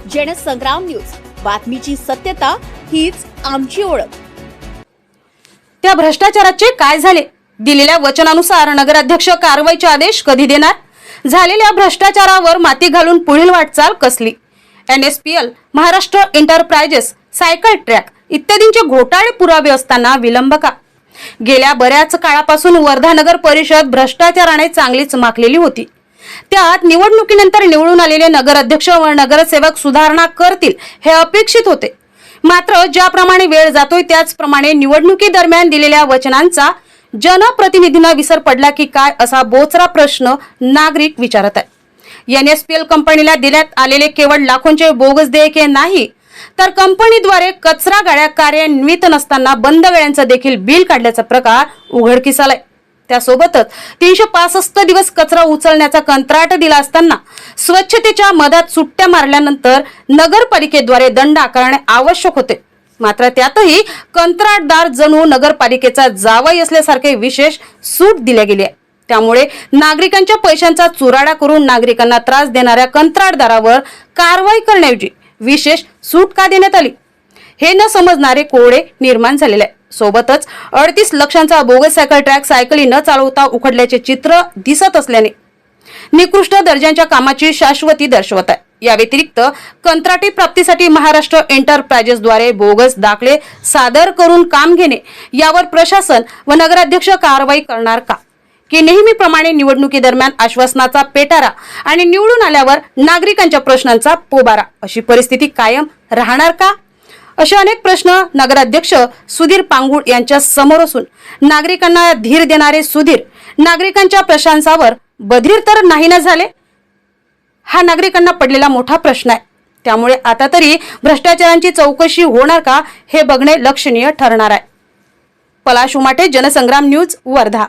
Jansangram news, बातमीची सत्यता हीच आमची ओळख। त्या भ्रष्टाचाराचे काय झाले? दिलेल्या वचनानुसार नगराध्यक्ष कारवाईचे आदेश कधी देणार? झालेल्या भ्रष्टाचारावर माती घालून पुढील वाटचाल कसली? NSPL, Maharashtra enterprises, cycle track इत्यादींचे घोटाळे पुरावे असताना विलंब का? गेल्या बऱ्याच काळापासून वर्धा नगर परिषद भ्रष्टाचाराने चांगलीच माखलेली होती। त्यात निवडणुकीनंतर निवडून आलेले नगराध्यक्ष व नगरसेवक सुधारणा करतील हे अपेक्षित होते। मात्र ज्याप्रमाणे वेळ जातोय त्याचप्रमाणे निवडणुकीदरम्यान दिलेल्या वचनांचा जनप्रतिनिधींना विसर पडला की काय असा बोचरा प्रश्न नागरिक विचारत आहे। NSPL कंपनीला देण्यात आलेले केवळ लाखोंचे बोगस देयके नाही तर कंपनीद्वारे कचरा गाड्या कार्यान्वित नसताना बंद गाड्यांचं देखील बिल काढल्याचा प्रकार उघडकीस आलाय। त्यासोबतच 365 दिवस कचरा उचलण्याचा कंत्राट दिला असताना स्वच्छतेच्या मधात सुट्ट्या मारल्यानंतर नगरपालिकेद्वारे दंड आकारणे आवश्यक होते। मात्र त्यातही कंत्राटदार जणू नगरपालिकेचा जावई असल्यासारखे विशेष सूट दिल्या गेली आहे। त्यामुळे नागरिकांच्या पैशांचा चुराडा करून नागरिकांना त्रास देणाऱ्या कंत्राटदारावर कारवाई करण्याऐवजी विशेष सूट का देण्यात आली हे न समजणारे कोडे निर्माण झालेले आहे। सोबतच 38 लाखांचा बोगस सायकल ट्रॅक सायकली न चालवता उखडल्याचे चित्र दिसत असल्याने निकृष्ट दर्जाच्या कामाची शाश्वती दर्शवत आहे। या व्यतिरिक्त कंत्राटी प्राप्तीसाठी महाराष्ट्र एंटरप्राइजेसद्वारे बोगस दाखले सादर करून काम घेणे यावर प्रशासन व नगराध्यक्ष कारवाई करणार का? की नेहमीप्रमाणे निवडणुकीदरम्यान आश्वासनाचा पेटारा आणि निवडून आल्यावर नागरिकांच्या प्रश्नांचा पोबारा अशी परिस्थिती कायम राहणार का? असे अनेक प्रश्न नगराध्यक्ष सुधीर पांगुळ यांच्या समोर असून नागरिकांना धीर देणारे सुधीर नागरिकांच्या प्रश्नांवर बधीर तर नाही ना झाले? हा नागरिकांना पडलेला मोठा प्रश्न आहे। त्यामुळे आता तरी भ्रष्टाचारांची चौकशी होणार का हे बघणे लक्षणीय ठरणार आहे। पलाश उमाटे, जनसंग्राम न्यूज, वर्धा।